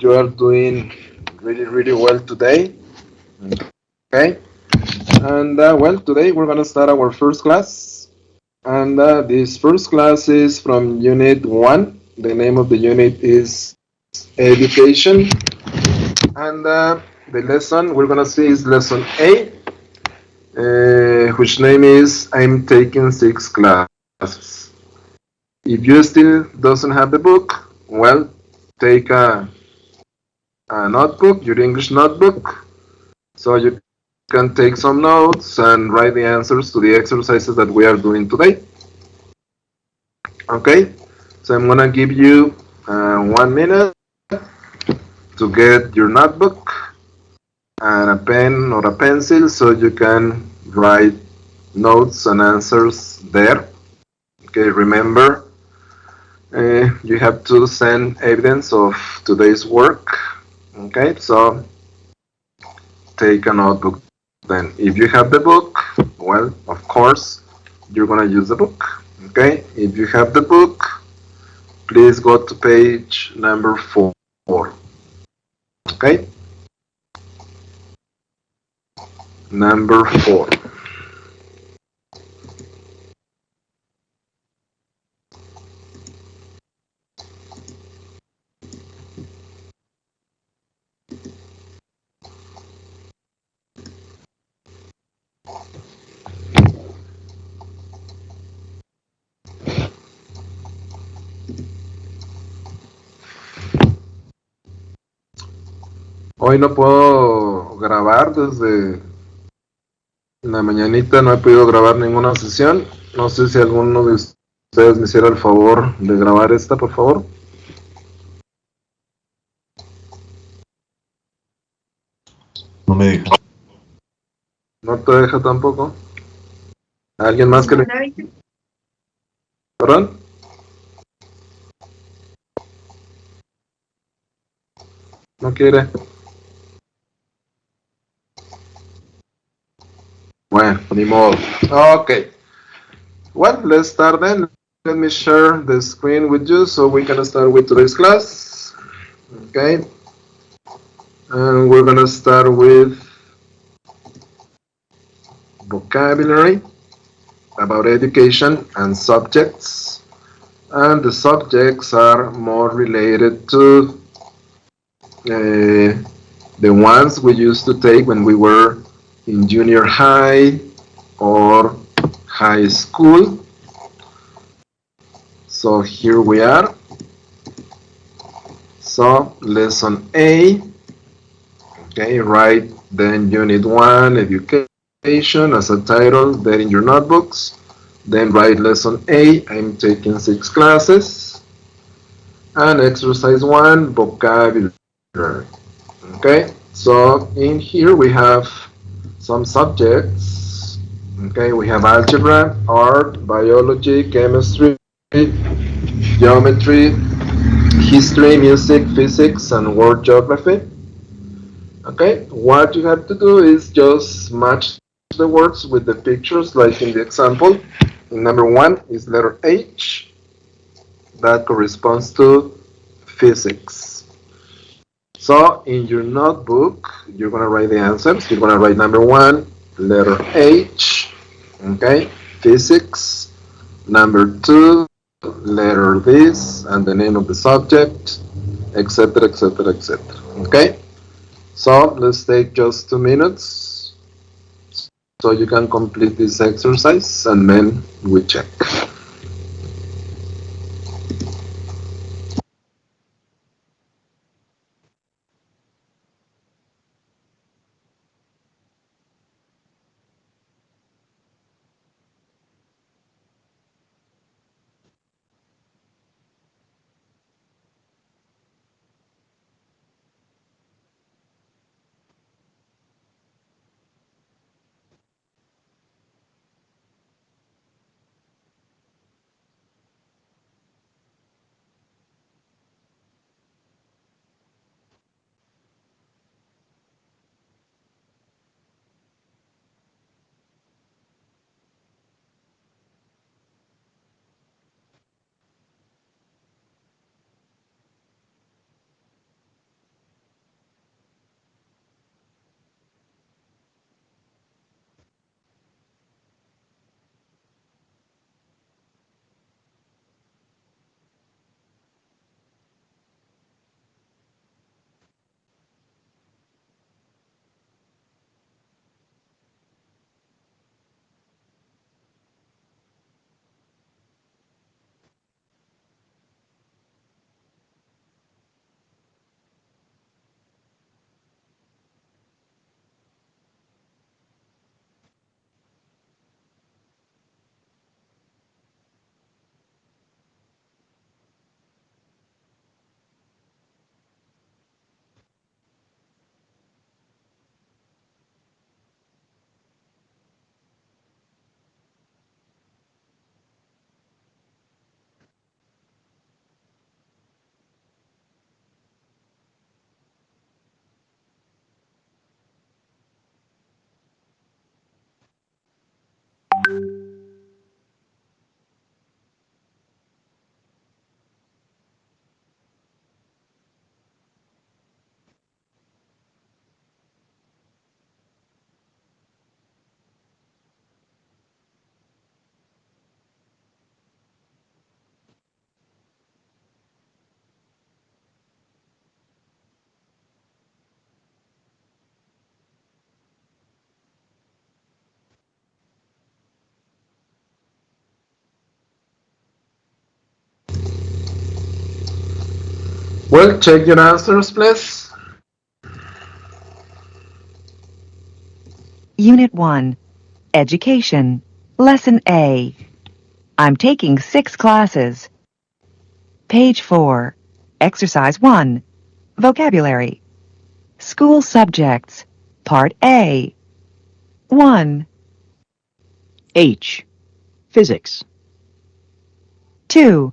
you are doing really well today. Okay. And well, today we're going to start our first class. And this first class is from Unit 1. The name of the unit is Education. And the lesson we're going to see is Lesson A, which name is I'm taking 6 classes. If you still doesn't have the book, well, take a notebook, your English notebook, so you can take some notes and write the answers to the exercises that we are doing today. Okay, so I'm gonna give you 1 minute to get your notebook and a pen or a pencil so you can write notes and answers there. Okay, remember you have to send evidence of today's work. Okay, so take a notebook then. If you have the book, well, of course, you're gonna use the book. Okay, if you have the book, please go to page number 4. Okay, number 4. Hoy no puedo grabar desde la mañanita, no he podido grabar ninguna sesión. No sé si alguno de ustedes me hiciera el favor de grabar esta, por favor. No me deja. No te deja tampoco. ¿Alguien más que le... ¿Perdón? No quiere. Bueno, ni modo. Okay. Well, let's start then. Let me share the screen with you so we can start with today's class. Okay. And we're gonna start with vocabulary about education and subjects. And the subjects are more related to the ones we used to take when we were in junior high or high school. So here we are. So lesson A. Okay, write then unit 1 education as a title there in your notebooks. Then write lesson A. I'm taking 6 classes. And exercise 1 vocabulary. Okay, so in here we have some subjects. Okay, we have algebra, art, biology, chemistry, geometry, history, music, physics, and world geography. Okay, what you have to do is just match the words with the pictures like in the example. Number 1 is letter H. That corresponds to physics. So in your notebook, you're going to write the answers. You're going to write number 1, letter H, okay, physics. Number 2, letter this, and the name of the subject, etc., etc., etc. Okay? So let's take just 2 minutes so you can complete this exercise and then we check. Well, check your answers, please. Unit 1, Education, Lesson A. I'm taking 6 classes. Page 4, Exercise 1, Vocabulary. School subjects, Part A. 1, H. Physics. 2,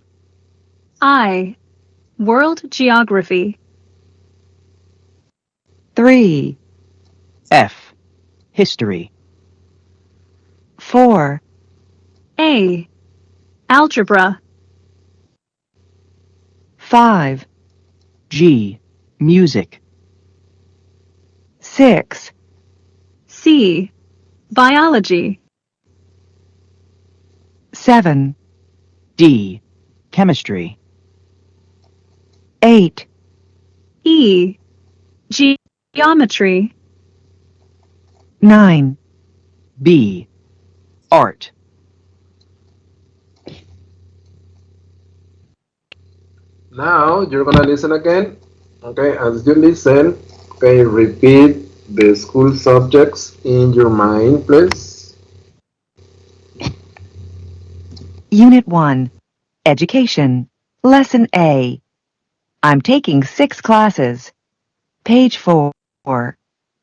I. World Geography. 3, F. History. 4, A. Algebra. 5, G. Music. 6, C. Biology. 7, D. Chemistry. 8, E. Geometry. 9, B. Art. Now you're gonna listen again. Okay, as you listen, okay, repeat the school subjects in your mind, please. Unit 1, Education, Lesson A. I'm taking 6 classes. Page 4,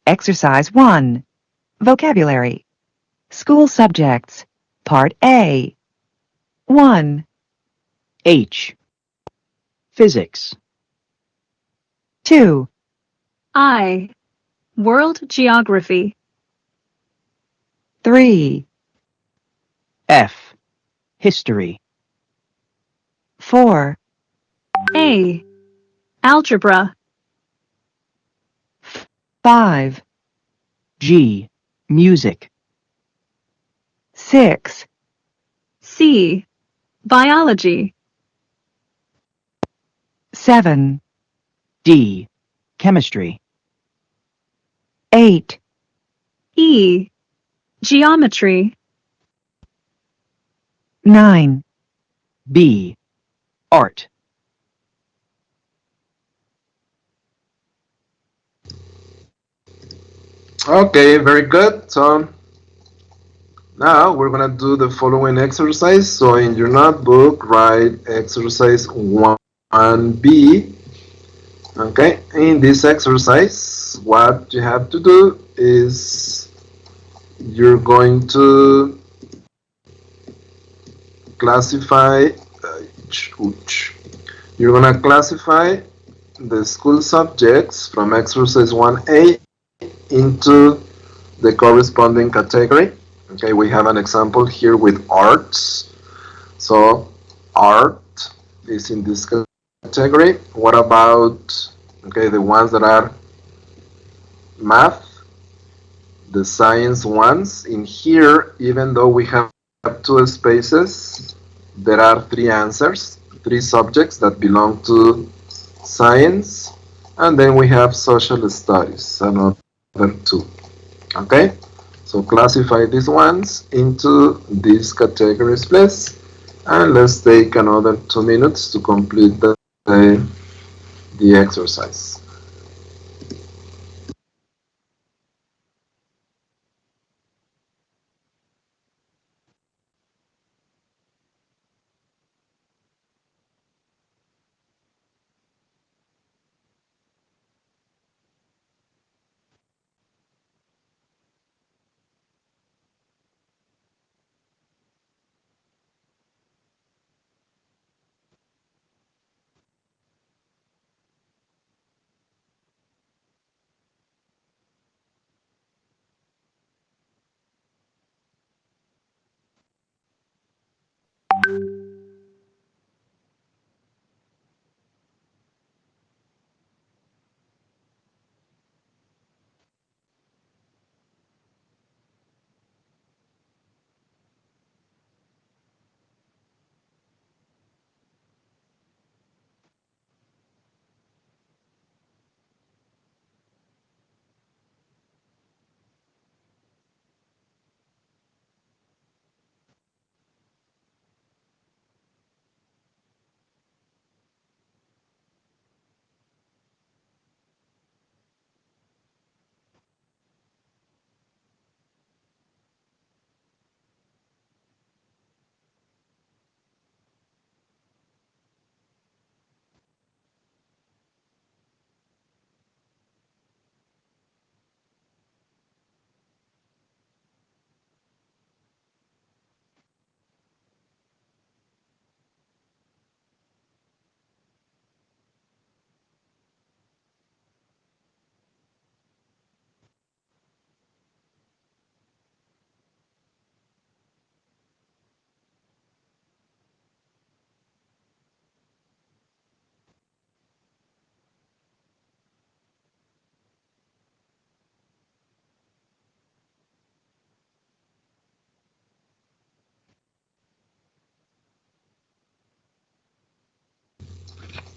Exercise 1, Vocabulary. School subjects, Part A. 1, H. Physics. 2, I. World Geography. 3, F. History. 4, A. Algebra. 5, G. Music. 6, C. Biology. 7, D. Chemistry. 8, E. Geometry. 9, B. Art. Okay, very good. So now we're gonna do the following exercise. So in your notebook, write exercise 1B. Okay, in this exercise, what you have to do is you're going to classify, you're gonna classify the school subjects from exercise 1A into the corresponding category. Okay, we have an example here with arts. So art is in this category. What about, okay, the ones that are math, the science ones? In here, even though we have 2 spaces, there are 3 answers, 3 subjects that belong to science, and then we have social studies, another 2. Okay, so classify these ones into these categories, please. And let's take another 2 minutes to complete the exercise.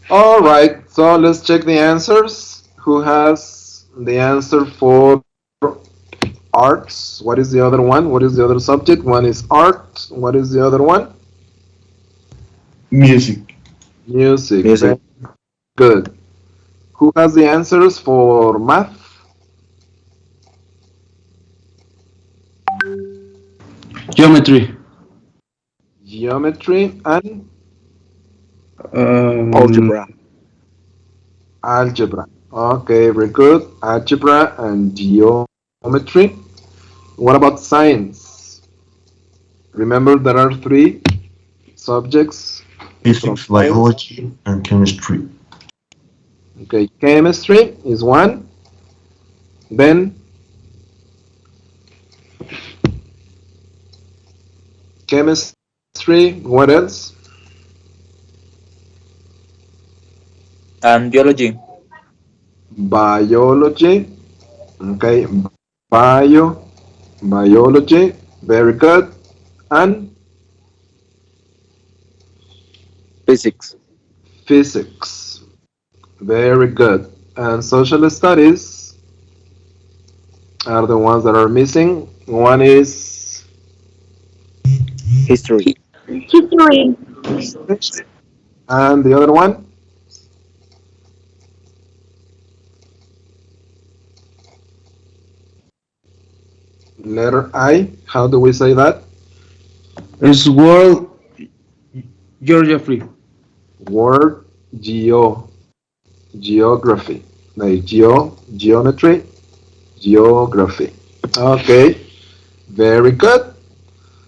All right, so let's check the answers. Who has the answer for arts? What is the other one? What is the other subject? One is art. What is the other one? Music. Music. Very Music. good. Who has the answers for math? Geometry. Geometry and Algebra. algebra. Okay, very good. Algebra and geometry. What about science? Remember, there are three subjects from Physics, science. biology, and chemistry. Okay, chemistry is one. Then chemistry. What else? And biology. Biology. Okay, biology. Very good. And Physics. physics. Very good. And social studies are the ones that are missing. One is History. history, and the other one, letter I. How do we say that? It's world geography. Word geography. Like geometry, geography. Okay, very good.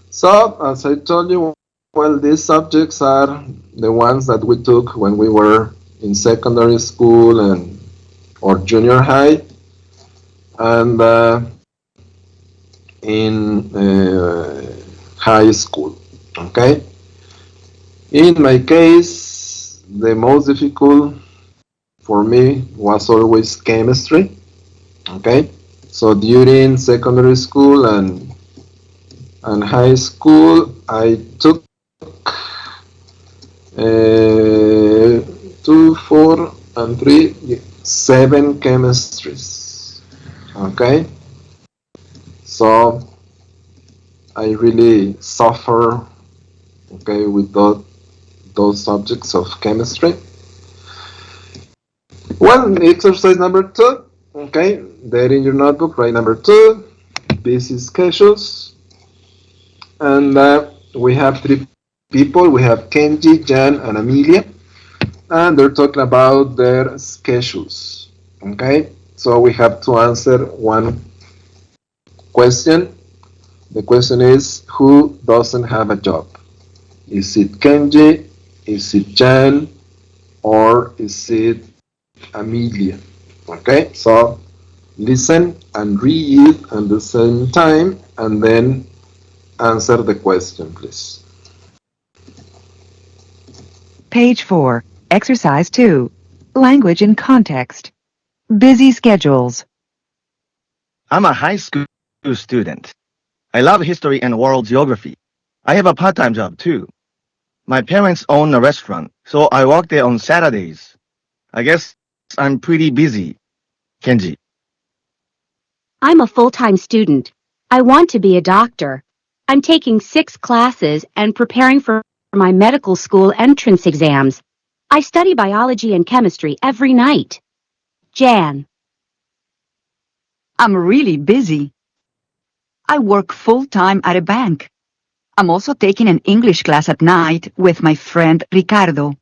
So, as I told you, well, these subjects are the ones that we took when we were in secondary school and or junior high, and in high school. Okay. In my case, the most difficult for me was always chemistry. Okay. So during secondary school and high school, I took 2, 4, and 3, 7 chemistries. Okay. So I really suffer, okay, with those subjects of chemistry. Well, exercise number 2, okay, there in your notebook, write number 2, busy schedules. And we have 3 people. We have Kenji, Jan, and Amelia. And they're talking about their schedules. Okay, so we have to answer one question. The question is, who doesn't have a job? Is it Kenji? Is it Jan? Or is it Amelia? Okay, so listen and read at the same time and then answer the question, please. Page 4. Exercise 2. Language in context. Busy schedules. I'm a high school student. I love history and world geography. I have a part-time job too. My parents own a restaurant, so I work there on Saturdays. I guess I'm pretty busy. Kenji. I'm a full-time student. I want to be a doctor. I'm taking 6 classes and preparing for my medical school entrance exams. I study biology and chemistry every night. Jan. I'm really busy. I work full-time at a bank. I'm also taking an English class at night with my friend Ricardo.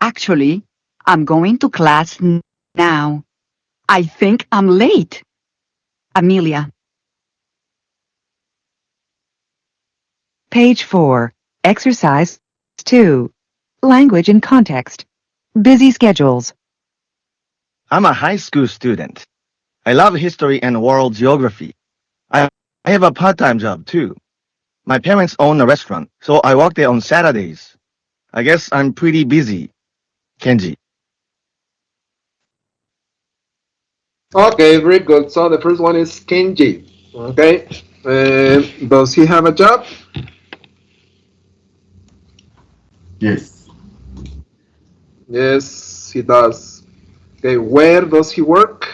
Actually, I'm going to class now. I think I'm late. Amelia. Page 4. Exercise 2. Language in context. Busy schedules. I'm a high school student. I love history and world geography. I have a part-time job too. My parents own a restaurant, so I work there on Saturdays. I guess I'm pretty busy. Kenji. Okay, very good. So the first one is Kenji. Okay, does he have a job? Yes. Yes, he does. Okay, where does he work?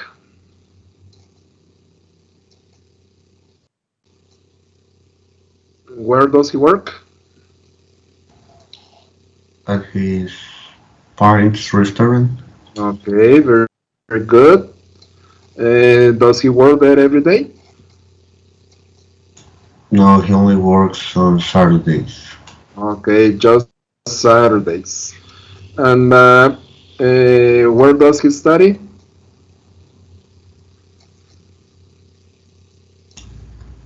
Where does he work? At his parents' restaurant. Okay, very good. Does he work there every day? No, he only works on Saturdays. Okay, just Saturdays. And where does he study?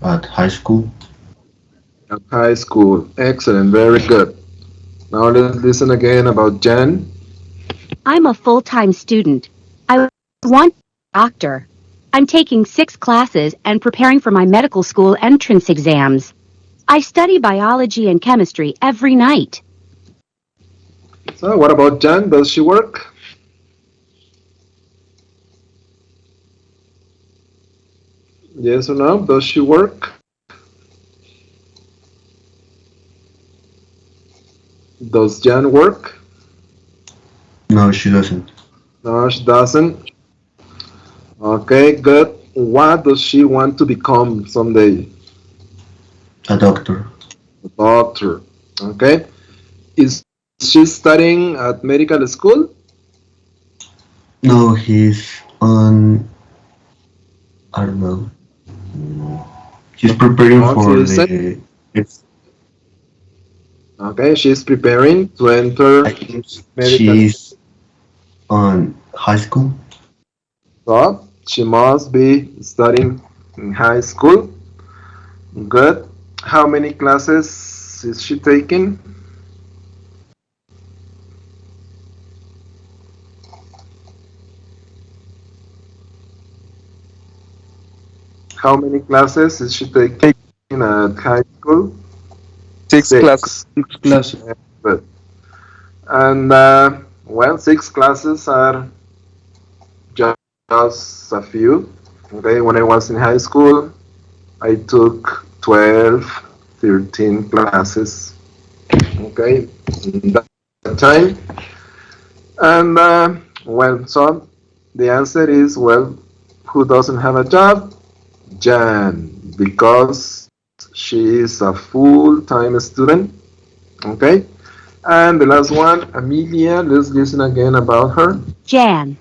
At high school. At high school. Excellent, very good. Now let's listen again about Jan. I'm a full-time student. I want to be a doctor. I'm taking 6 classes and preparing for my medical school entrance exams. I study biology and chemistry every night. So, what about Jan? Does she work? Yes or no? Does she work? Does Jan work? No, she doesn't. No, she doesn't. Okay, good. What does she want to become someday? A doctor. A doctor. Okay. Is she studying at medical school? No, he's on. I don't know. He's preparing What for you say? the. It's. Okay, she's preparing to enter I think medical school. she's on high school. So she must be studying in high school. Good. How many classes is she taking? How many classes is she taking at high school? Six classes. 6. 6 classes. Good. And well, 6 classes are just a few. Okay, when I was in high school, I took 12, 13 classes. Okay, in that time. And well, so the answer is well, who doesn't have a job? Jan, because she is a full-time student. Okay, and the last one, Amelia. Let's listen again about her. Jan,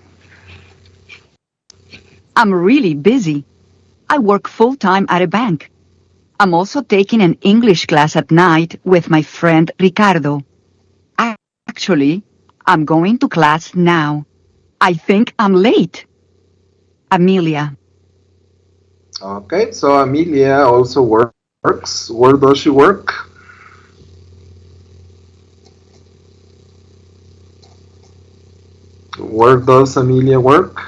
I'm really busy. I work full-time at a bank. I'm also taking an English class at night with my friend Ricardo. Actually, I'm going to class now. I think I'm late. Amelia, Okay, so Amelia also works. Where does she work? Where does Amelia work?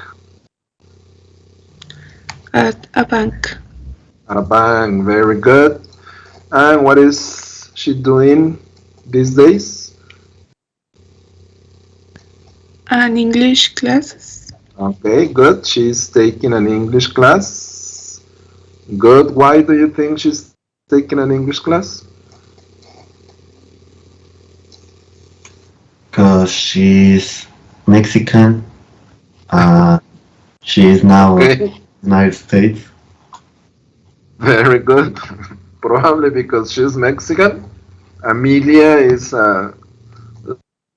At a bank. At a bank. Very good. And what is she doing these days? An English classes. Okay, good. She's taking an English class. Good. Why do you think she's taking an English class? Because she's Mexican. Uh, she is now in Okay, the United States. very good. Probably because she's Mexican. Amelia is a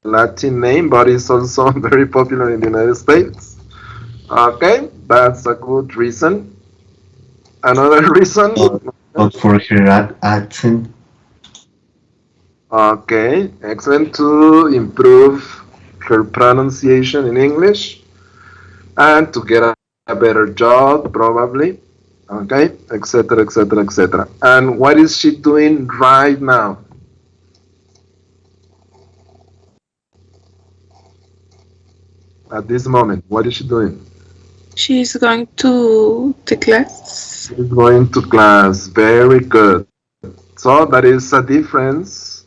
Latin name, but it's also very popular in the United States. Okay, that's a good reason. Another reason. But, but for her accent, Okay, excellent, to improve her pronunciation in English and to get a better job, probably. Okay, etc., etc., etc. And what is she doing right now? At this moment, what is she doing? She is going to the class. She's going to class. Very good. So that is a difference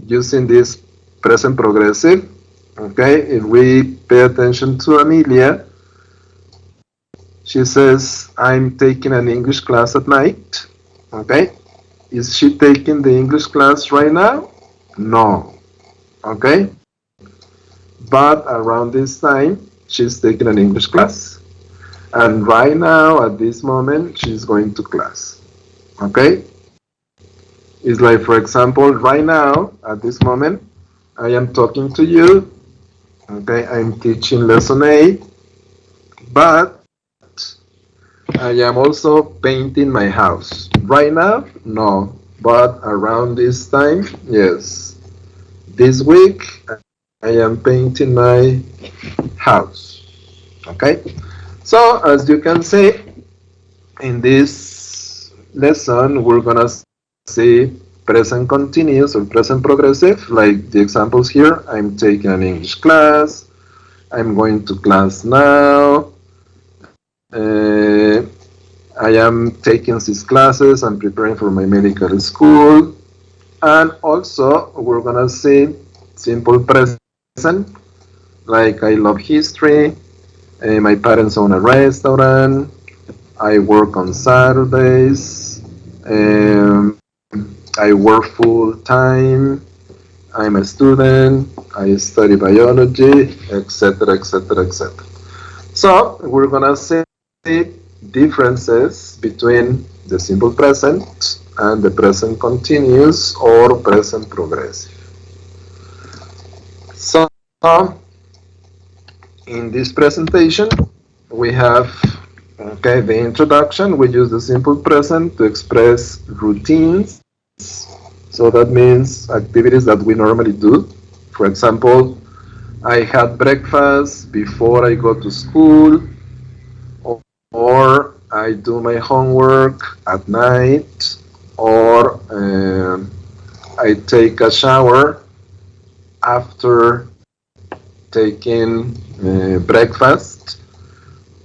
using this present progressive. Okay, if we pay attention to Amelia, she says, I'm taking an English class at night. Okay, is she taking the English class right now? No. Okay, but around this time, she's taking an English class. And right now, at this moment, she's going to class. Okay? It's like, for example, right now, at this moment, I am talking to you. Okay, I'm teaching lesson 8, but I am also painting my house. Right now, no, but around this time, yes. This week, I am painting my house. Okay, so as you can see, in this lesson, we're gonna see present continuous or present progressive, like the examples here. I'm taking an English class. I'm going to class now. Uh, I am taking these classes. I'm preparing for my medical school. And also, we're gonna see simple present, like I love history. My parents own a restaurant. I work on Saturdays. I work full time. I'm a student. I study biology, etc., etc., etc. So we're gonna see differences between the simple present and the present continuous or present progressive. So in this presentation, we have the introduction. We use the simple present to express routines. So that means activities that we normally do. For example, I had breakfast before I go to school, or I do my homework at night, or I take a shower after taking breakfast.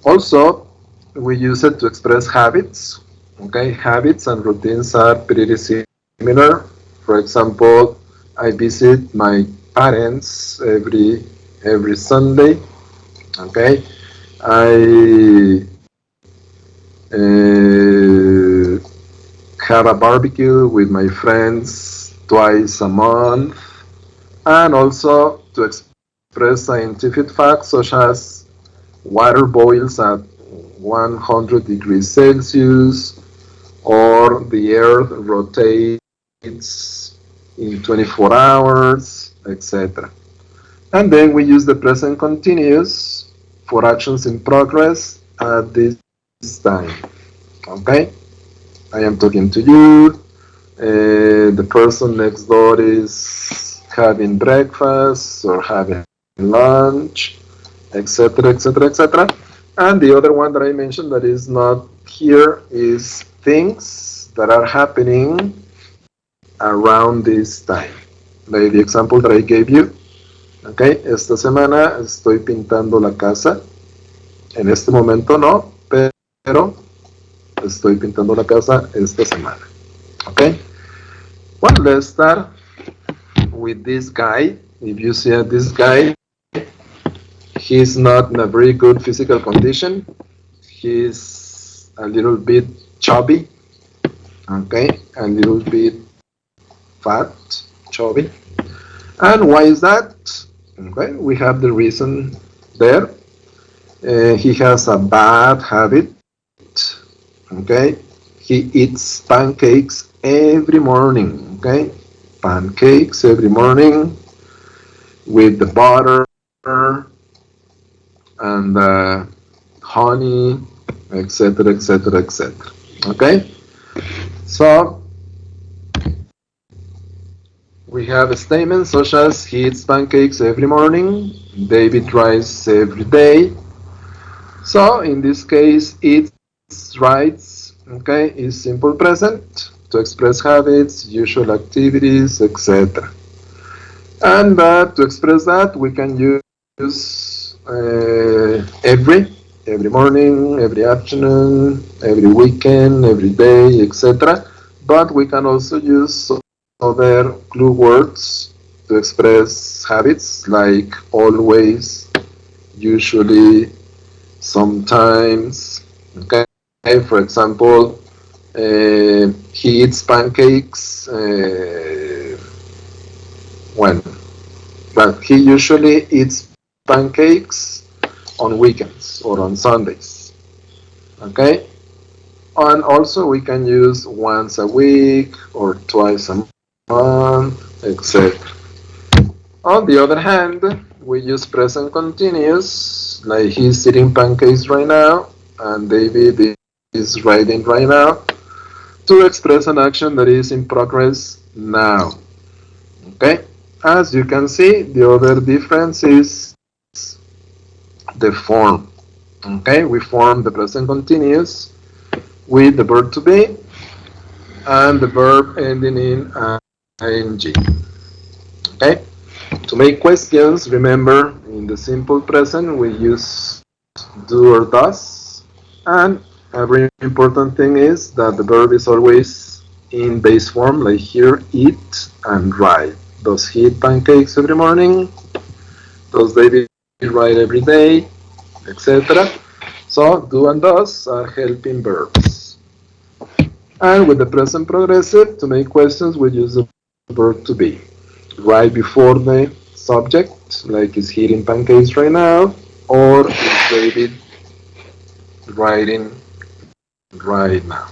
Also, we use it to express habits. Okay, habits and routines are pretty similar. For example, I visit my parents every Sunday. Okay, I have a barbecue with my friends twice a month, and also to express scientific facts such as water boils at 100 degrees Celsius, or the earth rotates in 24 hours, etc. And then we use the present continuous for actions in progress at this time. Okay? I am talking to you. The person next door is having breakfast or having lunch, etc., etc., etc. And the other one that I mentioned that is not here is things that are happening around this time. Like the example that I gave you. Okay, esta semana estoy pintando la casa. En este momento no, pero estoy pintando la casa esta semana. Okay, well, let's start with this guy. If you see this guy, he's not in a very good physical condition. He's a little bit chubby. Okay, a little bit fat, chubby. And why is that? Okay, we have the reason there. He has a bad habit. Okay, he eats pancakes every morning. Okay, pancakes every morning with the butter and honey, etc., etc., etc. Okay, so we have statements such as he eats pancakes every morning, David writes every day. So in this case, eats, writes, okay, is simple present to express habits, usual activities, etc. And to express that, we can use every morning, every afternoon, every weekend, every day, etc. But we can also use other clue words to express habits like always, usually, sometimes. Okay, for example, he eats pancakes when? But he usually eats pancakes on weekends or on Sundays. Okay? And also we can use once a week or twice a month, etc. On the other hand, we use present continuous, like he's eating pancakes right now, and David is writing right now, to express an action that is in progress now. Okay? As you can see, the other difference is the form. Okay? We form the present continuous with the verb to be and the verb ending in ing. Okay? To make questions, remember in the simple present we use do or does, and a very important thing is that the verb is always in base form, like here, eat and write. Does he eat pancakes every morning? Does David write every day? Etc. So do and does are helping verbs. And with the present progressive, to make questions, we use the verb to be right before the subject, like is he eating pancakes right now, or is David writing right now.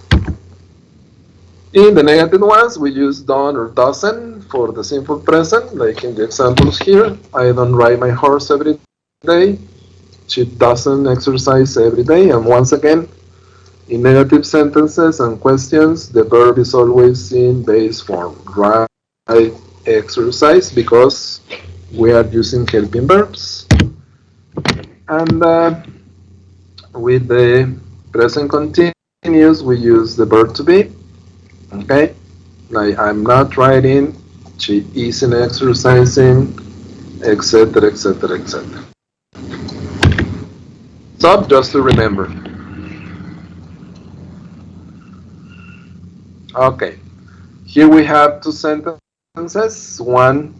In the negative ones, we use done or doesn't for the simple present, like in the examples here. I don't ride my horse every day. She doesn't exercise every day. And once again, in negative sentences and questions, the verb is always in base form. Ride, exercise, because we are using helping verbs. And with the present continuous, we use the verb to be. Okay, like I'm not writing, she isn't exercising, etc., etc., etc. So just to remember. Okay, here we have two sentences. One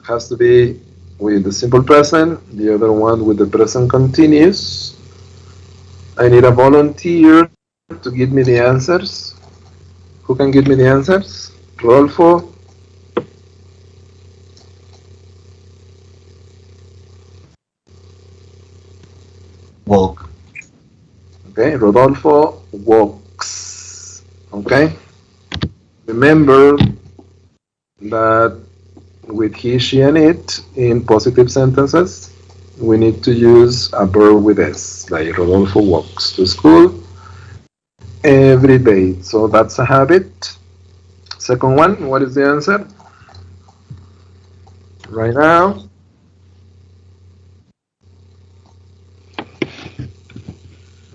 has to be with the simple present, the other one with the present continuous. I need a volunteer to give me the answers. Who can give me the answers? Rodolfo? Walk. Okay, Rodolfo walks. Okay? Remember that with he, she, and it in positive sentences, we need to use a verb with S, like Rodolfo walks to school every day. So that's a habit. Second one, what is the answer? Right now,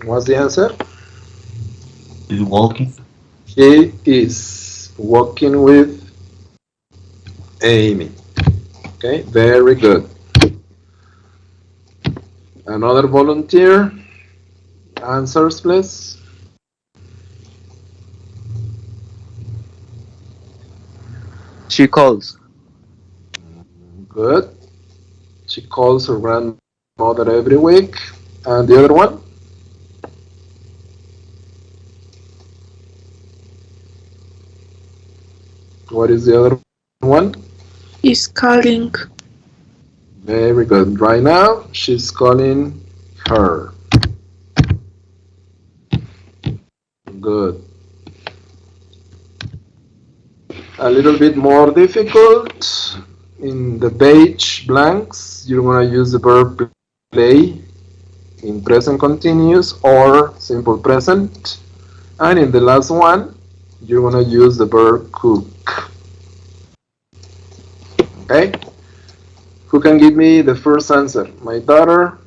what's the answer? Is walking. He is walking with Amy. Okay, very good. Another volunteer. Answers, please. She calls. Good. She calls her grandmother every week. And the other one? What is the other one? Is calling. Very good. Right now, she's calling her. Good. A little bit more difficult. In the page blanks, you're going to use the verb play in present continuous or simple present. And in the last one, you're going to use the verb cook. Okay? Who can give me the first answer? My daughter?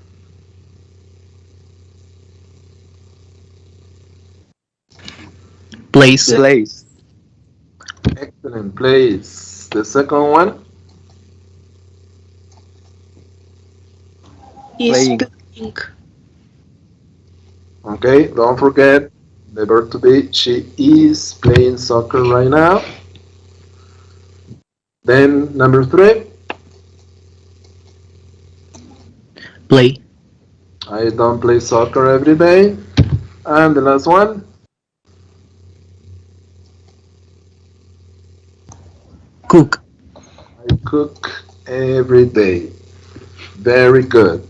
Plays. Plays. Excellent. Plays. The second one? Is Playing. playing. Okay, don't forget the verb to be. She is playing soccer right now. Then number 3. Play. I don't play soccer every day. And the last one? Cook. I cook every day. Very good.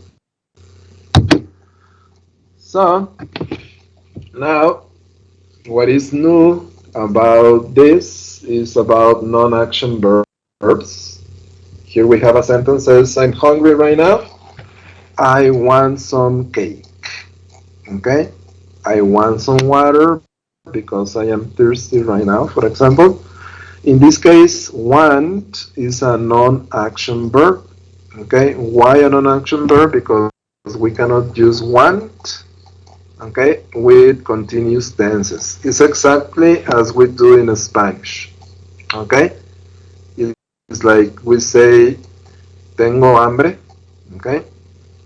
So, now, what is new about this is about non-action verbs. Here we have a sentence that says, I'm hungry right now. I want some cake. Okay? I want some water because I am thirsty right now, for example. In this case, want is a non-action verb. Okay? Why a non-action verb? Because we cannot use want, okay, with continuous tenses. It's exactly as we do in Spanish. Okay? It's like we say, tengo hambre. Okay?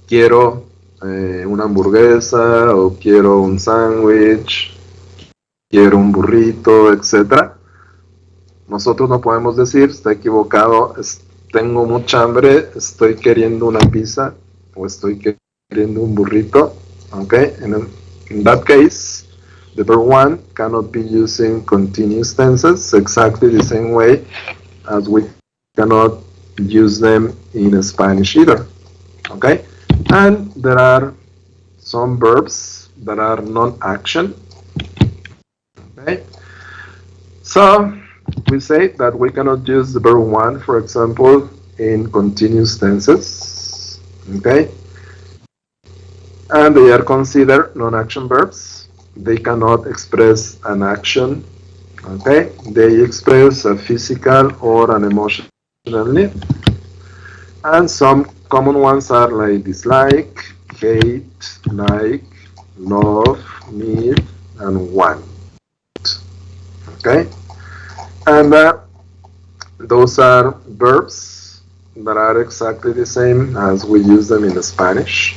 Quiero una hamburguesa o quiero un sándwich, quiero un burrito, etc. Nosotros no podemos decir, está equivocado, tengo mucha hambre, estoy queriendo una pizza o estoy queriendo un burrito. Okay? And in that case, the verb one cannot be using continuous tenses exactly the same way as we cannot use them in Spanish either. Okay? And there are some verbs that are non-action. Okay? So we say that we cannot use the verb one, for example, in continuous tenses. Okay? And they are considered non-action verbs. They cannot express an action. Okay? They express a physical or an emotional need. And some common ones are like dislike, hate, like, love, need, and want. Okay? And those are verbs that are exactly the same as we use them in Spanish.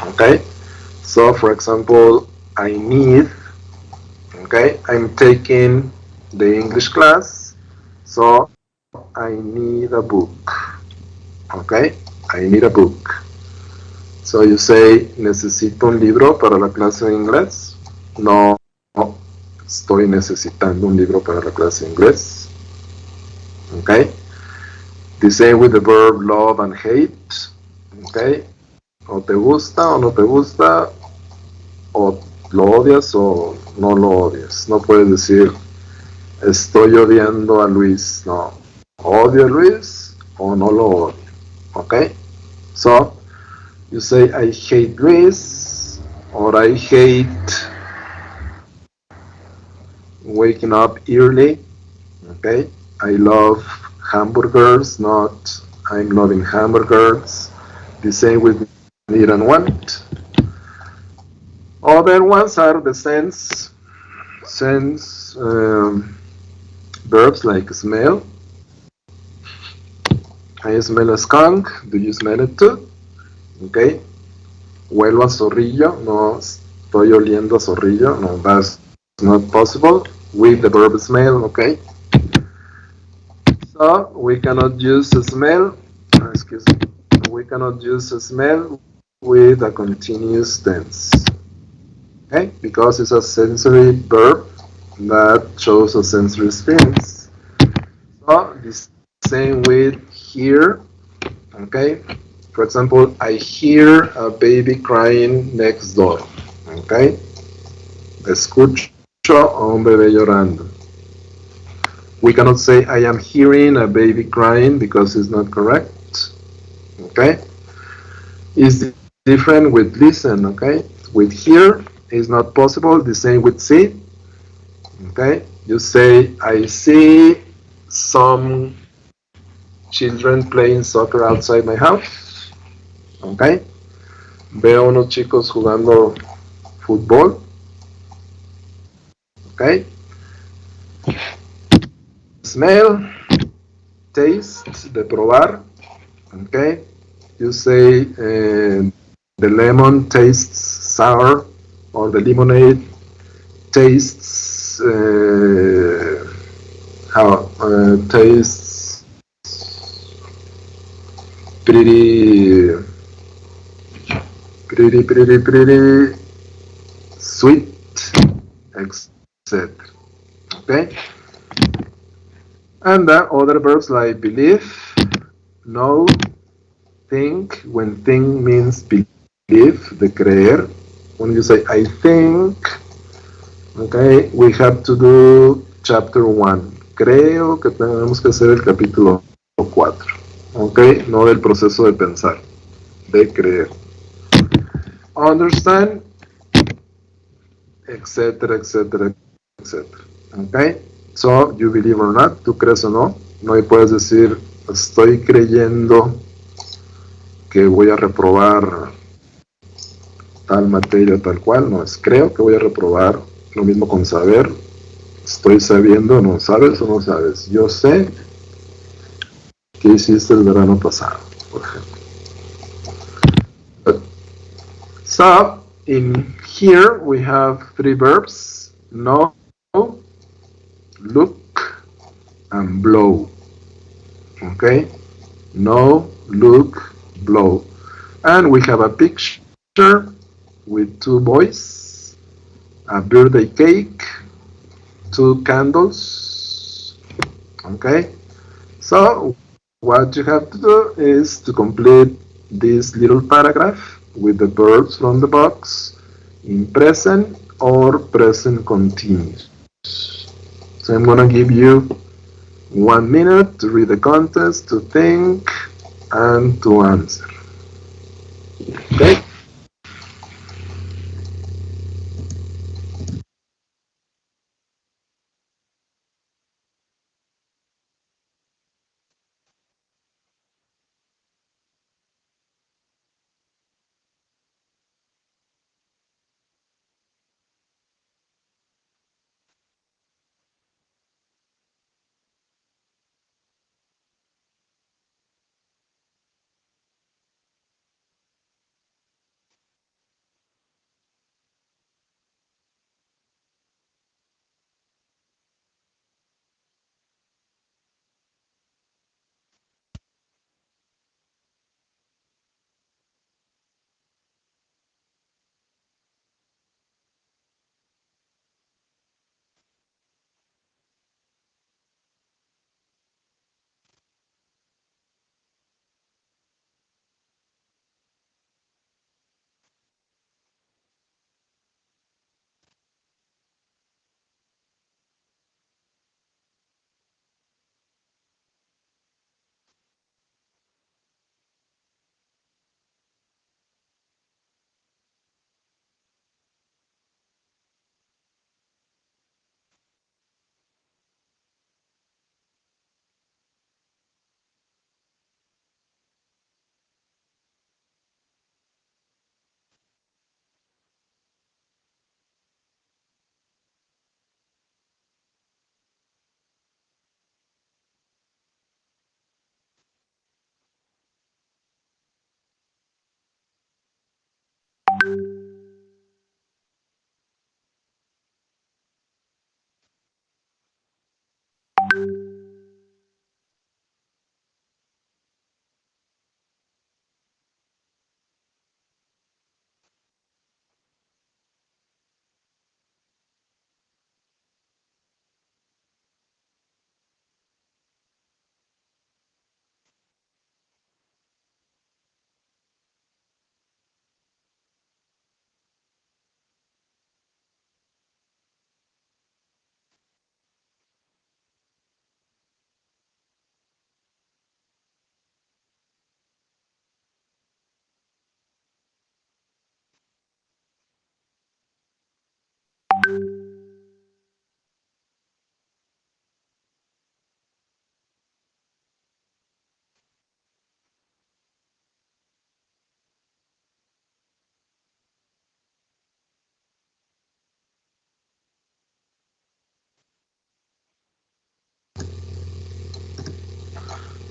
Okay? So, for example, I need, okay, I'm taking the English class, so I need a book. Okay? I need a book. So you say, necesito un libro para la clase de inglés. No, estoy necesitando un libro para la clase de inglés. Okay? The same with the verb love and hate. Okay? O te gusta o no te gusta, o lo odias o no lo odias. No puedes decir, estoy odiando a Luis. No, odio a Luis o no lo odio. Okay? So, you say, I hate Luis, or I hate waking up early. Okay? I love hamburgers, not I'm loving hamburgers. The same with need and want. Other ones are the sense verbs like smell. I smell a skunk. Do you smell it too? Okay. Huelo a zorrillo. No, estoy oliendo a zorrillo. No, that's not possible with the verb smell. Okay. So we cannot use smell. Excuse me. We cannot use smell with a continuous tense. Okay, because it's a sensory verb that shows a sensory experience. So the same with hear. Okay, for example, I hear a baby crying next door. Okay, escucho a un bebé llorando. We cannot say I am hearing a baby crying because it's not correct. Okay, it's different with listen. Okay, with hear is not possible. The same with see. Okay, you say I see some children playing soccer outside my house. Okay, veo unos chicos jugando fútbol. Okay, smell, taste, de probar. Okay, you say the lemon tastes sour, or the lemonade tastes tastes pretty sweet, etc. Okay, and then other verbs like believe, know, think, when think means believe, de creer. When you say I think, okay, we have to do chapter 1. Creo que tenemos que hacer el capítulo 4. Okay, no del proceso de pensar, de creer. Understand, etcétera, etcétera, etcétera. Okay, so you believe or not, tú crees o no, no puedes decir estoy creyendo que voy a reprobar tal materia tal cual, no es creo que voy a reprobar, lo mismo con saber, estoy sabiendo, no sabes o no sabes, yo sé que hiciste el verano pasado, por ejemplo. So, in here we have 3 verbs, know, look, and blow. Okay? Know, look, blow. And we have a picture with 2 boys, a birthday cake, 2 candles. Okay? So, what you have to do is to complete this little paragraph with the verbs from the box in present or present continuous. So I'm gonna give you 1 minute to read the contest, to think, and to answer. Okay?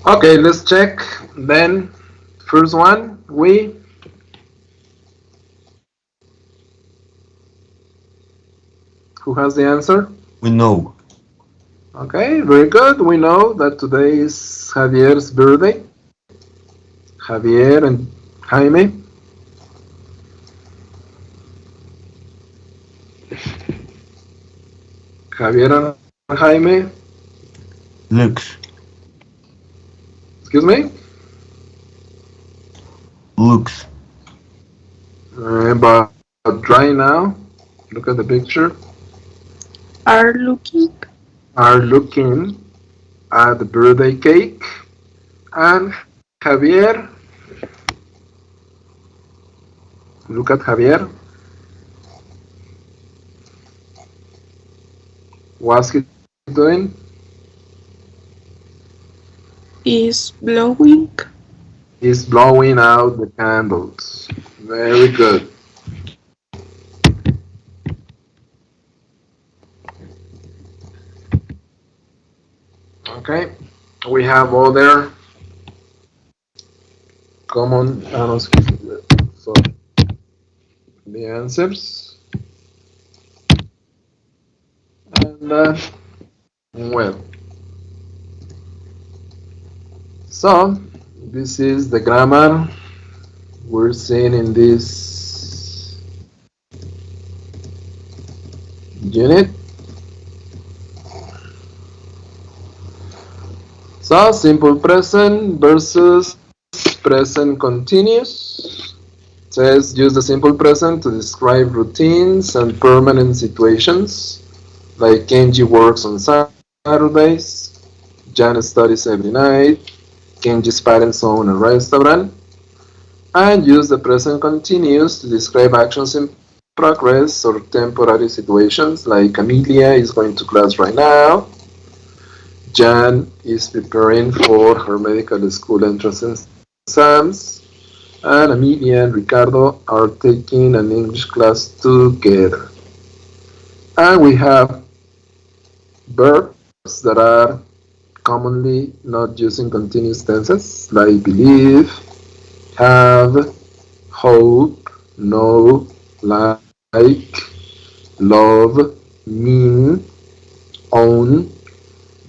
Okay, let's check. Then, first one, we. Who has the answer? We know. Okay, very good. We know that today is Javier's birthday. Javier and Jaime. Javier and Jaime. Looks. Excuse me? looks. But right now, look at the picture. Are looking. Are looking at the birthday cake, and Javier. Look at Javier. What's he doing? Is blowing. He's blowing out the candles. Very good. Okay, we have other common so the answers. And well, so this is the grammar we're seeing in this unit. So simple present versus present continuous. It says use the simple present to describe routines and permanent situations, like Kenji works on Saturdays, Jan studies every night, Kenji's parents own a restaurant, and use the present continuous to describe actions in progress or temporary situations, like Amelia is going to class right now, Jan is preparing for her medical school entrance exams, and Amelia and Ricardo are taking an English class together. And we have verbs that are commonly not using continuous tenses, like believe, have, hope, know, like, love, mean, own,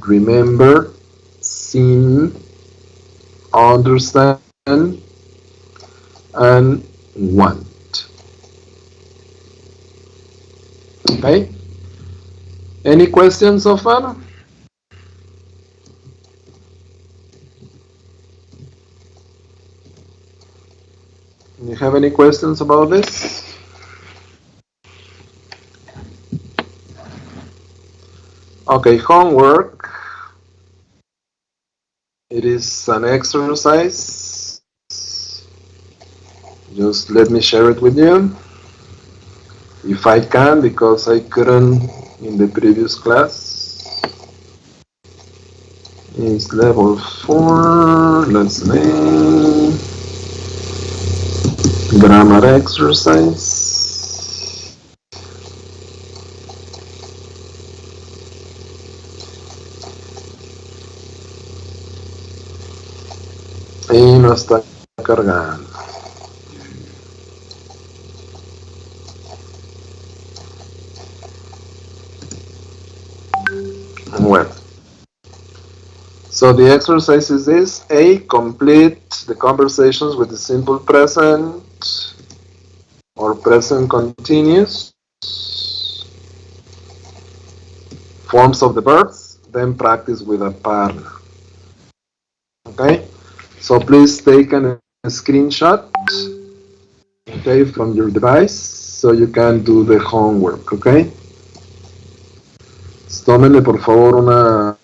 remember, seem, understand, and want. Okay? Any questions so far? You have any questions about this? Okay, homework. It is an exercise. Just let me share it with you. If I can, because I couldn't in the previous class. It's level 4. Let's see. Grammar exercise. Y no está cargando. Well, so the exercise is this. A, complete the conversations with the simple present or present continuous forms of the verbs, then practice with a partner. Okay, so please take a screenshot, okay, from your device so you can do the homework, okay. Tómenle por favor una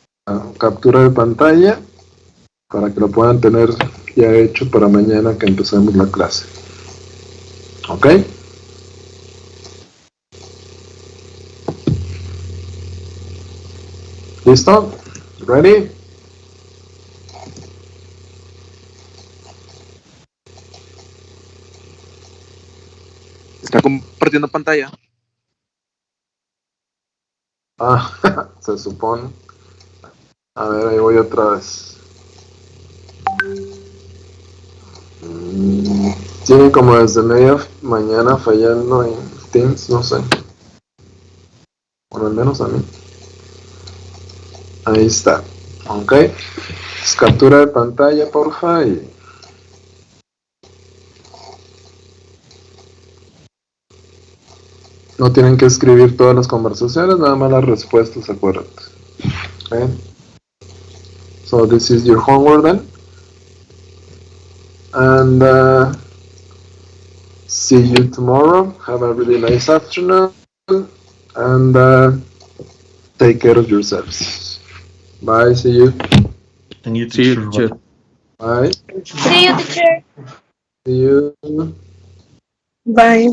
captura de pantalla para que lo puedan tener ya hecho para mañana que empecemos la clase. ¿Ok? ¿Listo? ¿Ready? Está compartiendo pantalla. Ah, se supone. A ver, ahí voy otra vez. Tiene como desde media mañana fallando en Teams, no sé. Bueno, al menos a mí. Ahí está. Ok. Pues captura de pantalla, porfa. Y no tienen que escribir todas las conversaciones, nada más las respuestas, acuérdate. Okay. So this is your homework then. And see you tomorrow. Have a really nice afternoon, and take care of yourselves. Bye. See you. And you, See you, teacher. teacher. Bye. See you, teacher. See you. Bye.